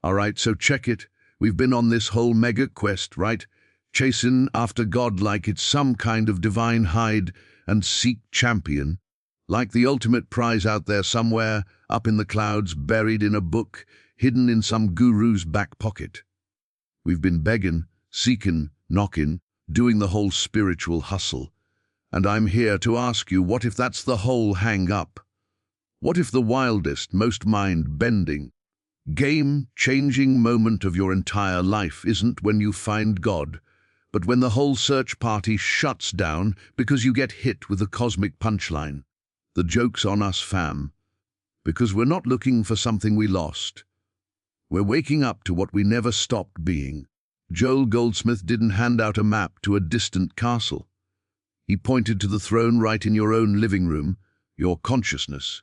All right, so check it. We've been on this whole mega quest, right? Chasing after God like it's some kind of divine hide and seek champion. Like the ultimate prize out there somewhere, up in the clouds, buried in a book, hidden in some guru's back pocket. We've been begging, seeking, knocking, doing the whole spiritual hustle. And I'm here to ask you, what if that's the whole hang-up? What if the wildest, most mind-bending, game-changing moment of your entire life isn't when you find God, but when the whole search party shuts down because you get hit with a cosmic punchline? The joke's on us, fam, because we're not looking for something we lost. We're waking up to what we never stopped being. Joel Goldsmith didn't hand out a map to a distant castle. He pointed to the throne right in your own living room, your consciousness.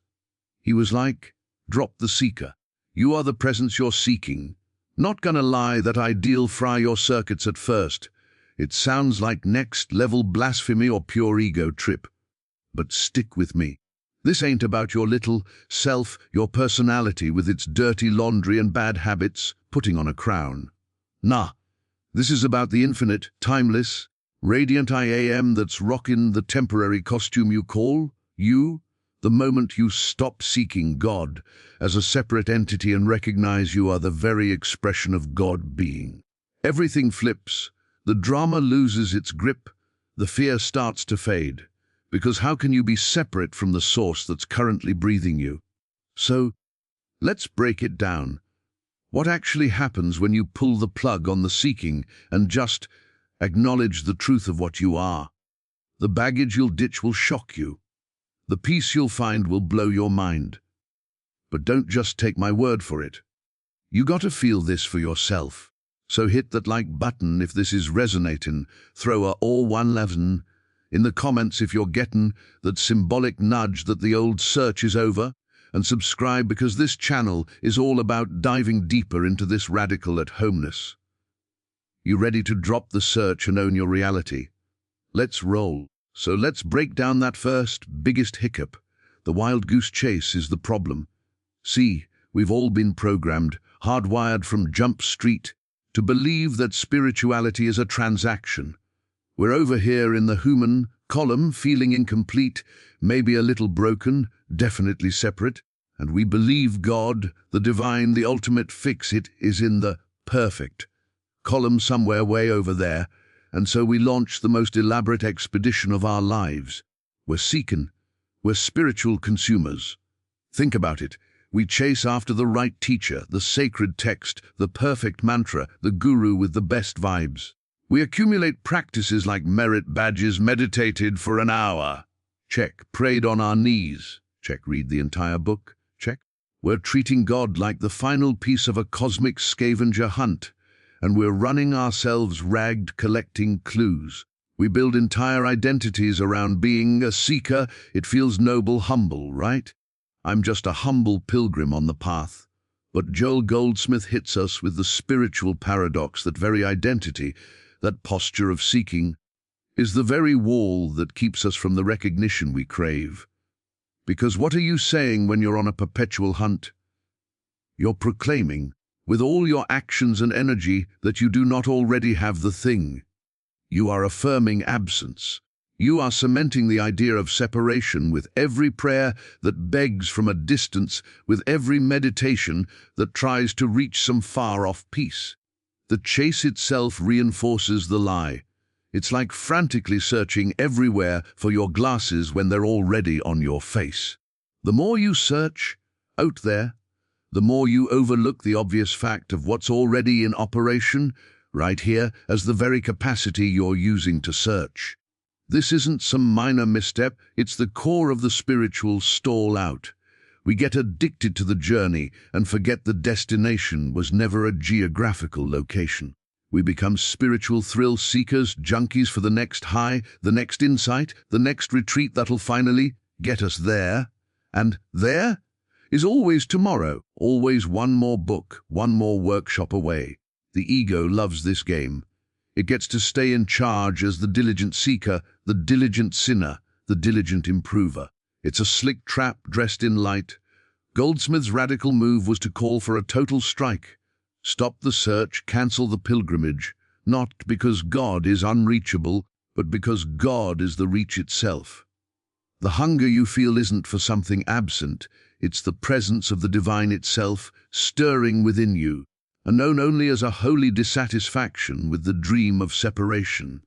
He was like, drop the seeker. You are the presence you're seeking. Not gonna lie, that ideal fry your circuits at first. It sounds like next-level blasphemy or pure ego trip. But stick with me. This ain't about your little self, your personality with its dirty laundry and bad habits, putting on a crown. Nah, this is about the infinite, timeless, radiant I am that's rockin' the temporary costume you call you, the moment you stop seeking God as a separate entity and recognize you are the very expression of God being. Everything flips, the drama loses its grip, the fear starts to fade. Because how can you be separate from the source that's currently breathing you? So, let's break it down. What actually happens when you pull the plug on the seeking and just acknowledge the truth of what you are? The baggage you'll ditch will shock you. The peace you'll find will blow your mind. But don't just take my word for it. You gotta feel this for yourself. So hit that like button if this is resonating, throw a all 111 in the comments if you're getting that symbolic nudge that the old search is over, and subscribe because this channel is all about diving deeper into this radical at-homeness. You ready to drop the search and own your reality? Let's roll. So let's break down that first, biggest hiccup. The wild goose chase is the problem. See, we've all been programmed, hardwired from Jump Street, to believe that spirituality is a transaction. We're over here in the human column, feeling incomplete, maybe a little broken, definitely separate, and we believe God, the divine, the ultimate fix-it, is in the perfect column somewhere way over there, and so we launch the most elaborate expedition of our lives. We're seeking, we're spiritual consumers. Think about it. We chase after the right teacher, the sacred text, the perfect mantra, the guru with the best vibes. We accumulate practices like merit badges, meditated for an hour. Check. Prayed on our knees. Check. Read the entire book. Check. We're treating God like the final piece of a cosmic scavenger hunt, and we're running ourselves ragged collecting clues. We build entire identities around being a seeker. It feels noble, humble, right? I'm just a humble pilgrim on the path. But Joel Goldsmith hits us with the spiritual paradox that very identity, that posture of seeking, is the very wall that keeps us from the recognition we crave. Because what are you saying when you're on a perpetual hunt? You're proclaiming, with all your actions and energy, that you do not already have the thing. You are affirming absence. You are cementing the idea of separation with every prayer that begs from a distance, with every meditation that tries to reach some far-off peace. The chase itself reinforces the lie. It's like frantically searching everywhere for your glasses when they're already on your face. The more you search out there, the more you overlook the obvious fact of what's already in operation, right here, as the very capacity you're using to search. This isn't some minor misstep, it's the core of the spiritual stall out. We get addicted to the journey and forget the destination was never a geographical location. We become spiritual thrill seekers, junkies for the next high, the next insight, the next retreat that'll finally get us there. And there is always tomorrow, always one more book, one more workshop away. The ego loves this game. It gets to stay in charge as the diligent seeker, the diligent sinner, the diligent improver. It's a slick trap dressed in light. Goldsmith's radical move was to call for a total strike. Stop the search, cancel the pilgrimage, not because God is unreachable, but because God is the reach itself. The hunger you feel isn't for something absent, it's the presence of the divine itself stirring within you, and known only as a holy dissatisfaction with the dream of separation.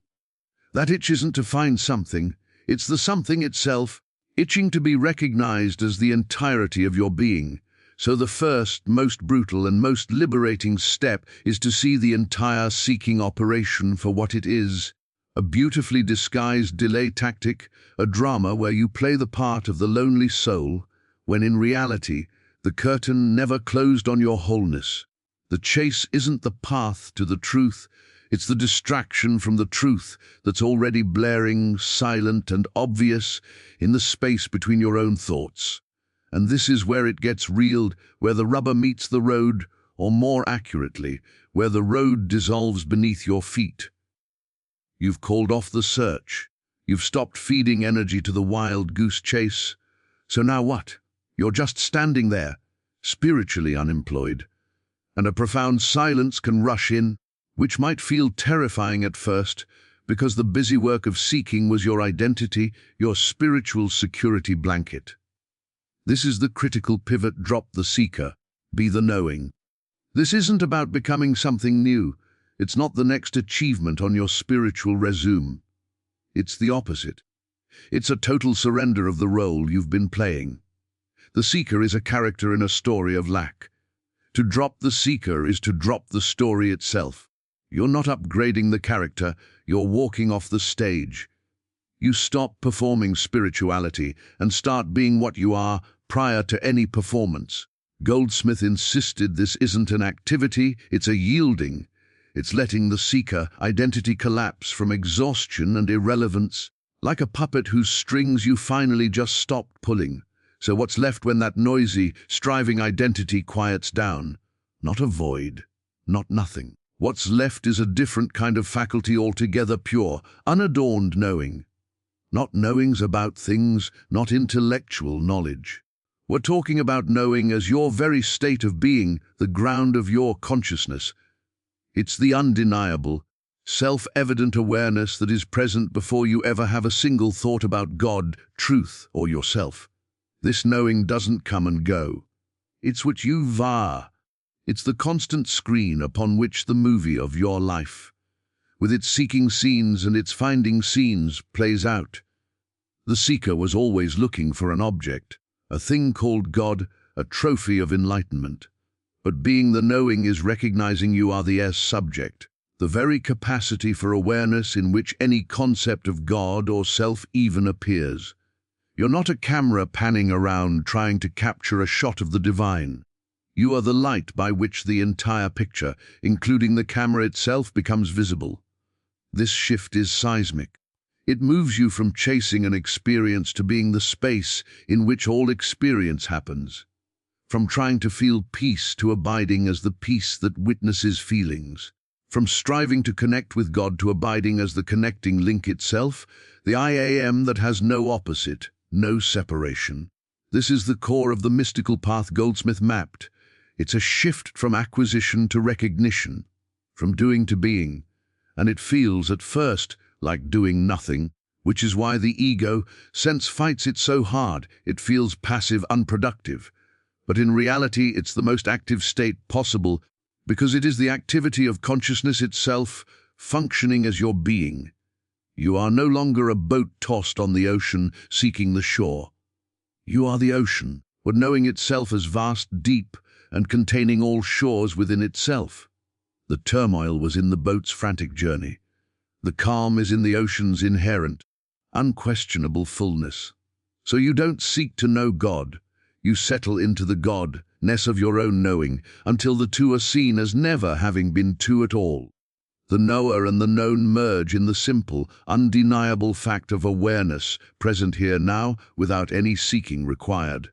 That itch isn't to find something, it's the something itself, itching to be recognized as the entirety of your being. So the first, most brutal and most liberating step is to see the entire seeking operation for what it is, a beautifully disguised delay tactic, a drama where you play the part of the lonely soul, when in reality, the curtain never closed on your wholeness. The chase isn't the path to the truth, it's the distraction from the truth that's already blaring, silent and obvious in the space between your own thoughts. And this is where it gets real, where the rubber meets the road, or more accurately, where the road dissolves beneath your feet. You've called off the search. You've stopped feeding energy to the wild goose chase. So now what? You're just standing there, spiritually unemployed. And a profound silence can rush in, which might feel terrifying at first, because the busy work of seeking was your identity, your spiritual security blanket. This is the critical pivot. Drop the seeker, be the knowing. This isn't about becoming something new. It's not the next achievement on your spiritual resume. It's the opposite. It's a total surrender of the role you've been playing. The seeker is a character in a story of lack. To drop the seeker is to drop the story itself. You're not upgrading the character, you're walking off the stage. You stop performing spirituality and start being what you are prior to any performance. Goldsmith insisted this isn't an activity, it's a yielding. It's letting the seeker identity collapse from exhaustion and irrelevance, like a puppet whose strings you finally just stopped pulling. So what's left when that noisy, striving identity quiets down? Not a void, not nothing. What's left is a different kind of faculty altogether, pure, unadorned knowing. Not knowings about things, not intellectual knowledge. We're talking about knowing as your very state of being, the ground of your consciousness. It's the undeniable, self-evident awareness that is present before you ever have a single thought about God, truth, or yourself. This knowing doesn't come and go. It's what you are. It's the constant screen upon which the movie of your life, with its seeking scenes and its finding scenes, plays out. The seeker was always looking for an object, a thing called God, a trophy of enlightenment. But being the knowing is recognizing you are the subject, the very capacity for awareness in which any concept of God or self even appears. You're not a camera panning around trying to capture a shot of the divine. You are the light by which the entire picture, including the camera itself, becomes visible. This shift is seismic. It moves you from chasing an experience to being the space in which all experience happens. From trying to feel peace to abiding as the peace that witnesses feelings. From striving to connect with God to abiding as the connecting link itself, the I am that has no opposite, no separation. This is the core of the mystical path Goldsmith mapped. It's a shift from acquisition to recognition, from doing to being, and it feels at first like doing nothing, which is why the ego sense fights it so hard. It feels passive, unproductive. But in reality, it's the most active state possible because it is the activity of consciousness itself functioning as your being. You are no longer a boat tossed on the ocean seeking the shore. You are the ocean, but knowing itself as vast, deep, and containing all shores within itself. The turmoil was in the boat's frantic journey. The calm is in the ocean's inherent, unquestionable fullness. So you don't seek to know God. You settle into the God-ness of your own knowing until the two are seen as never having been two at all. The knower and the known merge in the simple, undeniable fact of awareness present here now without any seeking required.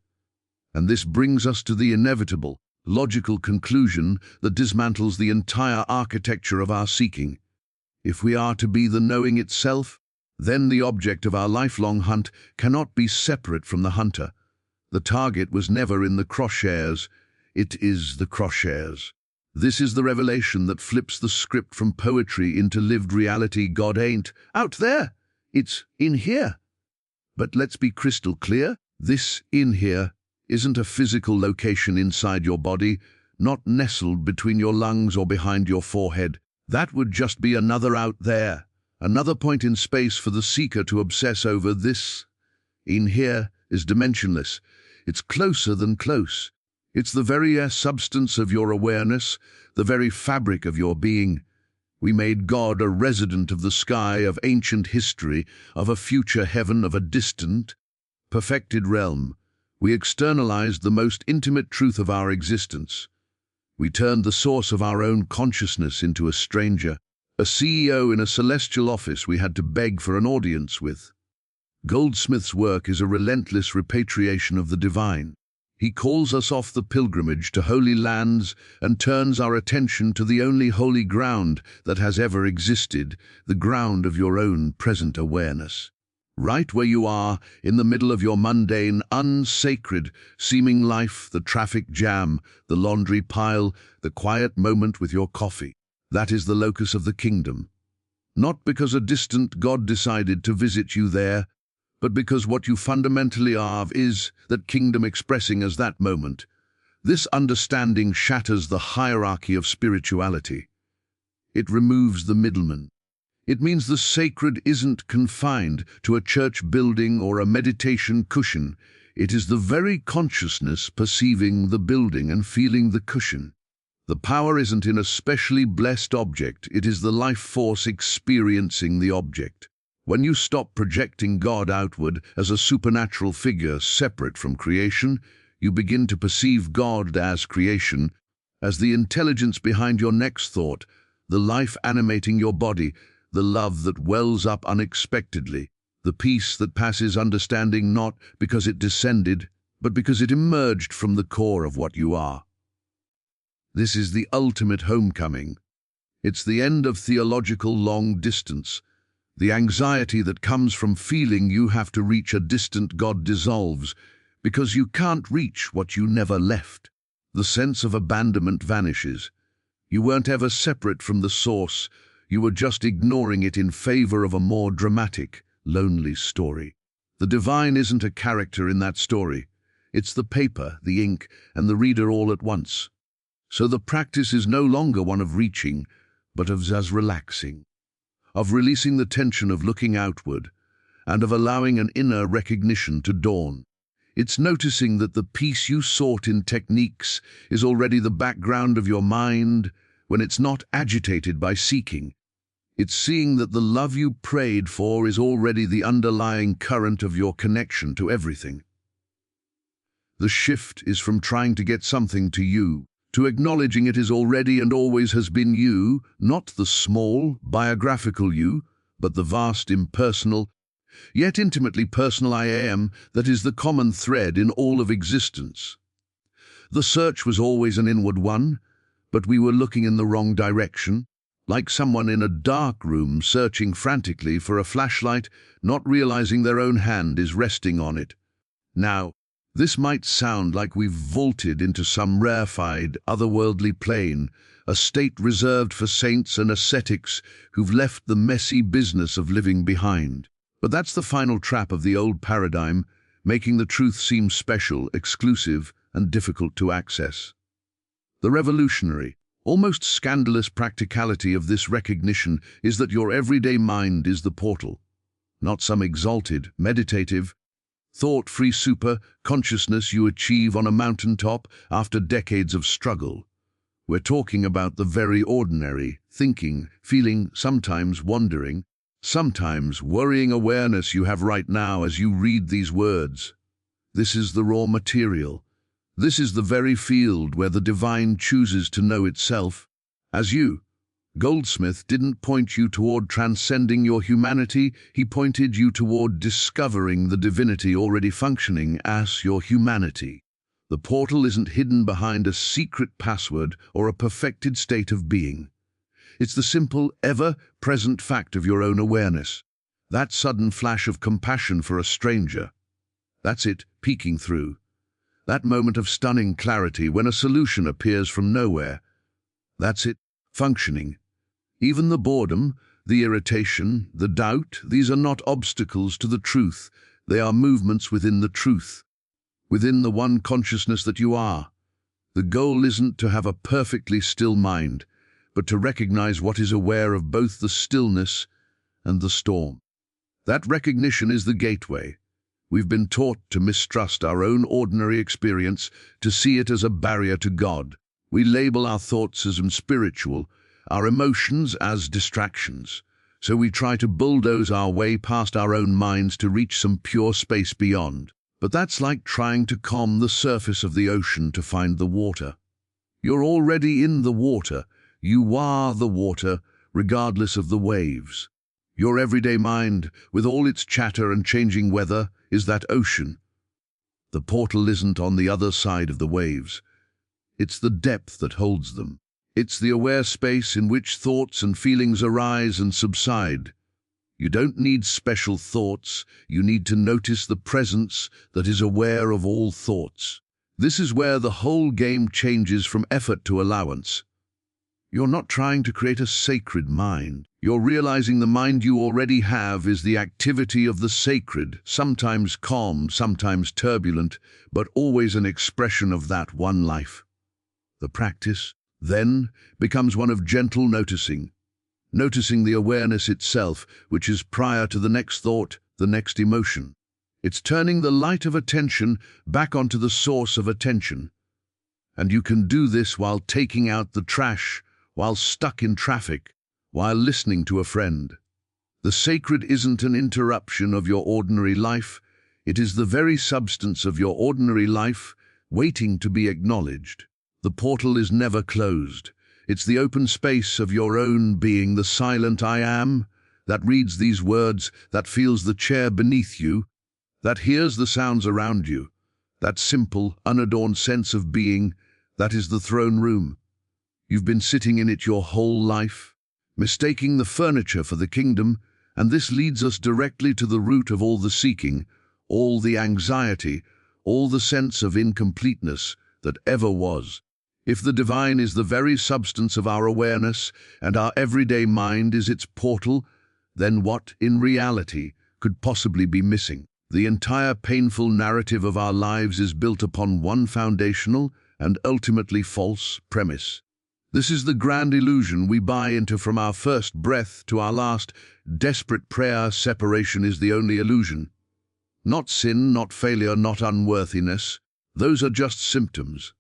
And this brings us to the inevitable, logical conclusion that dismantles the entire architecture of our seeking. If we are to be the knowing itself, then the object of our lifelong hunt cannot be separate from the hunter. The target was never in the crosshairs, it is the crosshairs. This is the revelation that flips the script from poetry into lived reality. God ain't out there, it's in here. But let's be crystal clear, this in here isn't a physical location inside your body, not nestled between your lungs or behind your forehead. That would just be another out there, another point in space for the seeker to obsess over. This in here is dimensionless. It's closer than close. It's the very substance of your awareness, the very fabric of your being. We made God a resident of the sky, of ancient history, of a future heaven, of a distant, perfected realm. We externalized the most intimate truth of our existence. We turned the source of our own consciousness into a stranger, a CEO in a celestial office we had to beg for an audience with. Goldsmith's work is a relentless repatriation of the divine. He calls us off the pilgrimage to holy lands and turns our attention to the only holy ground that has ever existed, the ground of your own present awareness. Right where you are, in the middle of your mundane, unsacred, seeming life, the traffic jam, the laundry pile, the quiet moment with your coffee. That is the locus of the kingdom. Not because a distant God decided to visit you there, but because what you fundamentally are is that kingdom expressing as that moment. This understanding shatters the hierarchy of spirituality. It removes the middleman. It means the sacred isn't confined to a church building or a meditation cushion. It is the very consciousness perceiving the building and feeling the cushion. The power isn't in a specially blessed object, it is the life force experiencing the object. When you stop projecting God outward as a supernatural figure separate from creation, you begin to perceive God as creation, as the intelligence behind your next thought, the life animating your body, the love that wells up unexpectedly, the peace that passes understanding not because it descended, but because it emerged from the core of what you are. This is the ultimate homecoming. It's the end of theological long distance. The anxiety that comes from feeling you have to reach a distant God dissolves because you can't reach what you never left. The sense of abandonment vanishes. You weren't ever separate from the source. You were just ignoring it in favor of a more dramatic, lonely story. The divine isn't a character in that story. It's the paper, the ink, and the reader all at once. So the practice is no longer one of reaching, but of relaxing, of releasing the tension of looking outward, and of allowing an inner recognition to dawn. It's noticing that the peace you sought in techniques is already the background of your mind when it's not agitated by seeking. It's seeing that the love you prayed for is already the underlying current of your connection to everything. The shift is from trying to get something to you, to acknowledging it is already and always has been you, not the small, biographical you, but the vast, impersonal, yet intimately personal I am that is the common thread in all of existence. The search was always an inward one, but we were looking in the wrong direction, like someone in a dark room searching frantically for a flashlight, not realizing their own hand is resting on it. Now, this might sound like we've vaulted into some rarefied, otherworldly plane, a state reserved for saints and ascetics who've left the messy business of living behind. But that's the final trap of the old paradigm, making the truth seem special, exclusive, and difficult to access. The revolutionary, almost scandalous practicality of this recognition is that your everyday mind is the portal, not some exalted, meditative, thought-free super-consciousness you achieve on a mountaintop after decades of struggle. We're talking about the very ordinary, thinking, feeling, sometimes wondering, sometimes worrying awareness you have right now as you read these words. This is the raw material. This is the very field where the divine chooses to know itself as you. Goldsmith didn't point you toward transcending your humanity, he pointed you toward discovering the divinity already functioning as your humanity. The portal isn't hidden behind a secret password or a perfected state of being. It's the simple, ever-present fact of your own awareness. That sudden flash of compassion for a stranger. That's it, peeking through. That moment of stunning clarity when a solution appears from nowhere. That's it, functioning. Even the boredom, the irritation, the doubt, these are not obstacles to the truth. They are movements within the truth, within the one consciousness that you are. The goal isn't to have a perfectly still mind, but to recognize what is aware of both the stillness and the storm. That recognition is the gateway. We've been taught to mistrust our own ordinary experience, to see it as a barrier to God. We label our thoughts as unspiritual, our emotions as distractions. So we try to bulldoze our way past our own minds to reach some pure space beyond. But that's like trying to calm the surface of the ocean to find the water. You're already in the water. You are the water, regardless of the waves. Your everyday mind, with all its chatter and changing weather, is that ocean. The portal isn't on the other side of the waves. It's the depth that holds them. It's the aware space in which thoughts and feelings arise and subside. You don't need special thoughts, you need to notice the presence that is aware of all thoughts. This is where the whole game changes from effort to allowance. You're not trying to create a sacred mind. You're realizing the mind you already have is the activity of the sacred, sometimes calm, sometimes turbulent, but always an expression of that one life. The practice, then, becomes one of gentle noticing the awareness itself, which is prior to the next thought, the next emotion. It's turning the light of attention back onto the source of attention. And you can do this while taking out the trash, while stuck in traffic, while listening to a friend. The sacred isn't an interruption of your ordinary life. It is the very substance of your ordinary life, waiting to be acknowledged. The portal is never closed. It's the open space of your own being, the silent I am, that reads these words, that feels the chair beneath you, that hears the sounds around you. That simple, unadorned sense of being, that is the throne room. You've been sitting in it your whole life, mistaking the furniture for the kingdom, and this leads us directly to the root of all the seeking, all the anxiety, all the sense of incompleteness that ever was. If the divine is the very substance of our awareness, and our everyday mind is its portal, then what, in reality, could possibly be missing? The entire painful narrative of our lives is built upon one foundational and ultimately false premise. This is the grand illusion we buy into from our first breath to our last desperate prayer. Separation is the only illusion. Not sin, not failure, not unworthiness. Those are just symptoms.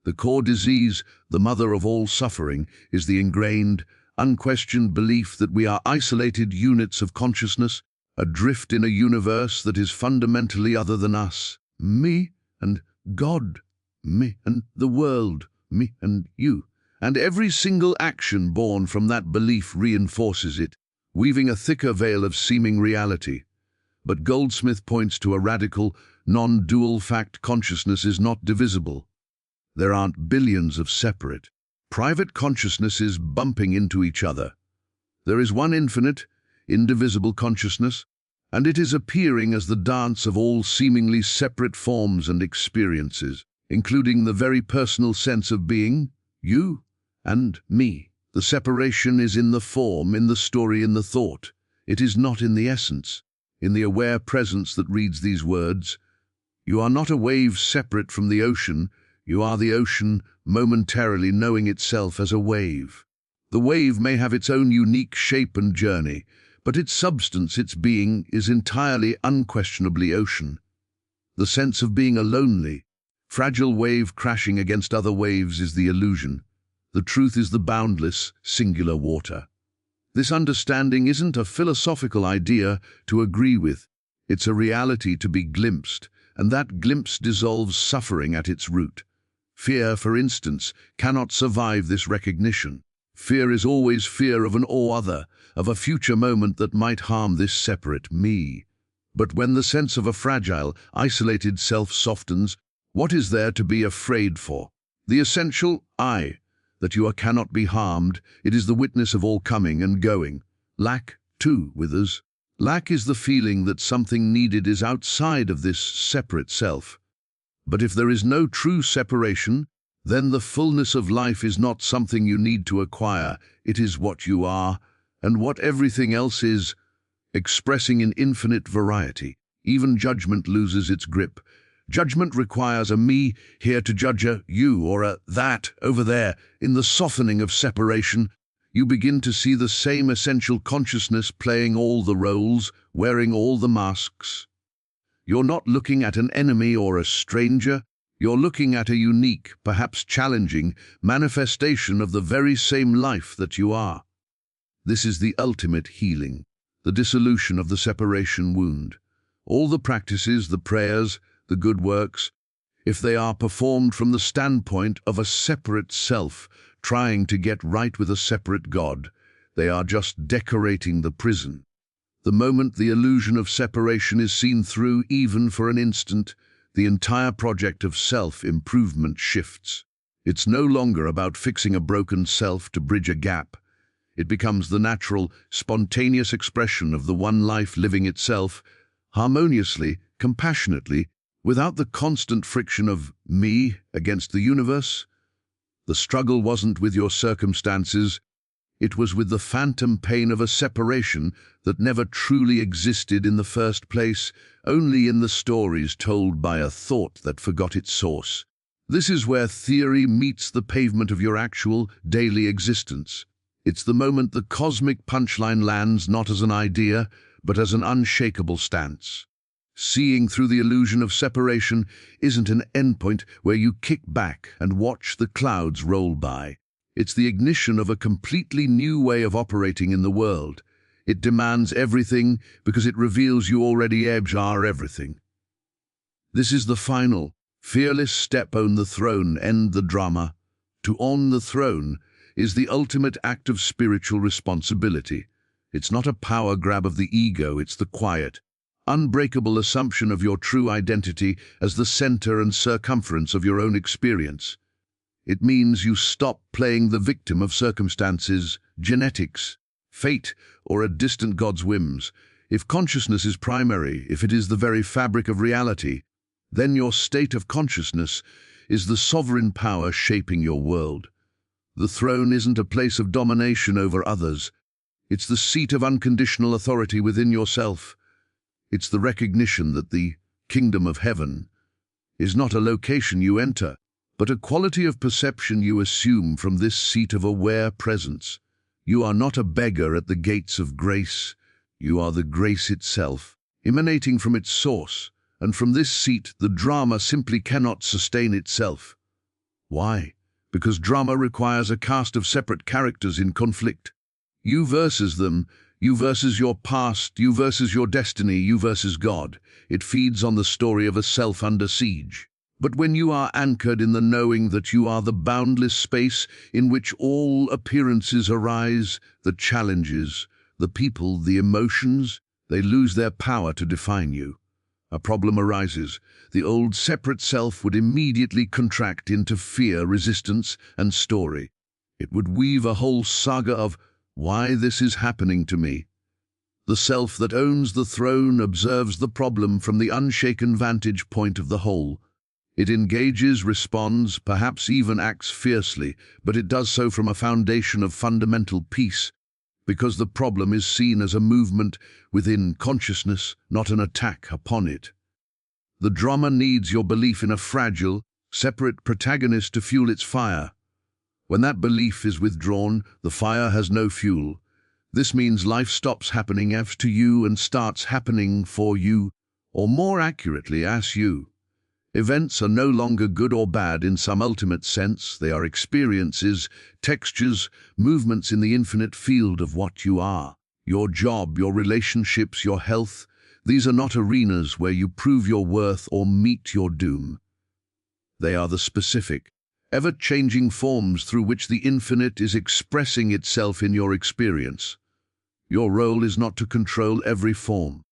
The core disease, the mother of all suffering, is the ingrained, unquestioned belief that we are isolated units of consciousness, adrift in a universe that is fundamentally other than us. Me and God, me and the world, me and you. And every single action born from that belief reinforces it, weaving a thicker veil of seeming reality. But Goldsmith points to a radical, non-dual fact: consciousness is not divisible. There aren't billions of separate, private consciousnesses bumping into each other. There is one infinite, indivisible consciousness, and it is appearing as the dance of all seemingly separate forms and experiences, including the very personal sense of being, you and me. The separation is in the form, in the story, in the thought. It is not in the essence, in the aware presence that reads these words. You are not a wave separate from the ocean. You are the ocean momentarily knowing itself as a wave. The wave may have its own unique shape and journey, but its substance, its being, is entirely, unquestionably ocean. The sense of being a lonely, fragile wave crashing against other waves is the illusion. The truth is the boundless, singular water. This understanding isn't a philosophical idea to agree with. It's a reality to be glimpsed, and that glimpse dissolves suffering at its root. Fear, for instance, cannot survive this recognition. Fear is always fear of an or-other, of a future moment that might harm this separate me. But when the sense of a fragile, isolated self softens, what is there to be afraid for? The essential I, that you cannot be harmed. It is the witness of all coming and going. Lack, too, withers. Lack is the feeling that something needed is outside of this separate self. But if there is no true separation, then the fullness of life is not something you need to acquire. It is what you are, and what everything else is, expressing in infinite variety. Even judgment loses its grip. Judgment requires a me here to judge a you, or a that over there. In the softening of separation, you begin to see the same essential consciousness playing all the roles, wearing all the masks. You're not looking at an enemy or a stranger. You're looking at a unique, perhaps challenging, manifestation of the very same life that you are. This is the ultimate healing, the dissolution of the separation wound. All the practices, the prayers, the good works, if they are performed from the standpoint of a separate self, trying to get right with a separate God, they are just decorating the prison. The moment the illusion of separation is seen through, even for an instant, the entire project of self-improvement shifts. It's no longer about fixing a broken self to bridge a gap. It becomes the natural, spontaneous expression of the one life living itself, harmoniously, compassionately, without the constant friction of me against the universe. The struggle wasn't with your circumstances, it was with the phantom pain of a separation that never truly existed in the first place, only in the stories told by a thought that forgot its source. This is where theory meets the pavement of your actual, daily existence. It's the moment the cosmic punchline lands not as an idea, but as an unshakable stance. Seeing through the illusion of separation isn't an endpoint where you kick back and watch the clouds roll by. It's the ignition of a completely new way of operating in the world. It demands everything because it reveals you already are everything. This is the final, fearless step. Own the throne, end the drama. To own the throne is the ultimate act of spiritual responsibility. It's not a power grab of the ego, it's the quiet, unbreakable assumption of your true identity as the center and circumference of your own experience. It means you stop playing the victim of circumstances, genetics, fate, or a distant God's whims. If consciousness is primary, if it is the very fabric of reality, then your state of consciousness is the sovereign power shaping your world. The throne isn't a place of domination over others. It's the seat of unconditional authority within yourself. It's the recognition that the kingdom of heaven is not a location you enter, but a quality of perception you assume from this seat of aware presence. You are not a beggar at the gates of grace. You are the grace itself, emanating from its source, and from this seat the drama simply cannot sustain itself. Why? Because drama requires a cast of separate characters in conflict. You versus them, you versus your past, you versus your destiny, you versus God. It feeds on the story of a self under siege. But when you are anchored in the knowing that you are the boundless space in which all appearances arise, the challenges, the people, the emotions, they lose their power to define you. A problem arises. The old separate self would immediately contract into fear, resistance, and story. It would weave a whole saga of why this is happening to me. The self that owns the throne observes the problem from the unshaken vantage point of the whole. It engages, responds, perhaps even acts fiercely, but it does so from a foundation of fundamental peace, because the problem is seen as a movement within consciousness, not an attack upon it. The drama needs your belief in a fragile, separate protagonist to fuel its fire. When that belief is withdrawn, the fire has no fuel. This means life stops happening to you and starts happening for you, or more accurately, as you. Events are no longer good or bad in some ultimate sense. They are experiences, textures, movements in the infinite field of what you are. Your job, your relationships, your health, these are not arenas where you prove your worth or meet your doom. They are the specific, ever-changing forms through which the infinite is expressing itself in your experience. Your role is not to control every form,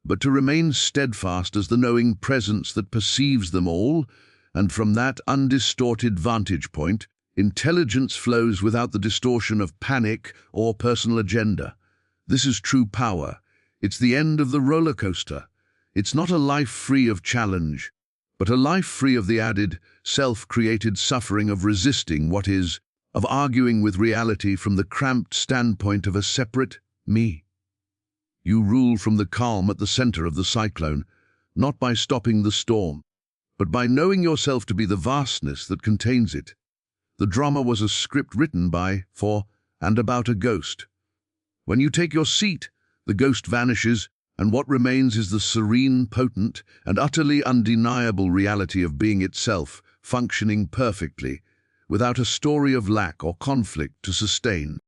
but to remain steadfast as the knowing presence that perceives them all, and from that undistorted vantage point, intelligence flows without the distortion of panic or personal agenda. This is true power. It's the end of the roller coaster. It's not a life free of challenge, but a life free of the added, self-created suffering of resisting what is, of arguing with reality from the cramped standpoint of a separate me. You rule from the calm at the center of the cyclone, not by stopping the storm, but by knowing yourself to be the vastness that contains it. The drama was a script written by, for, and about a ghost. When you take your seat, the ghost vanishes, and what remains is the serene, potent, and utterly undeniable reality of being itself, functioning perfectly, without a story of lack or conflict to sustain.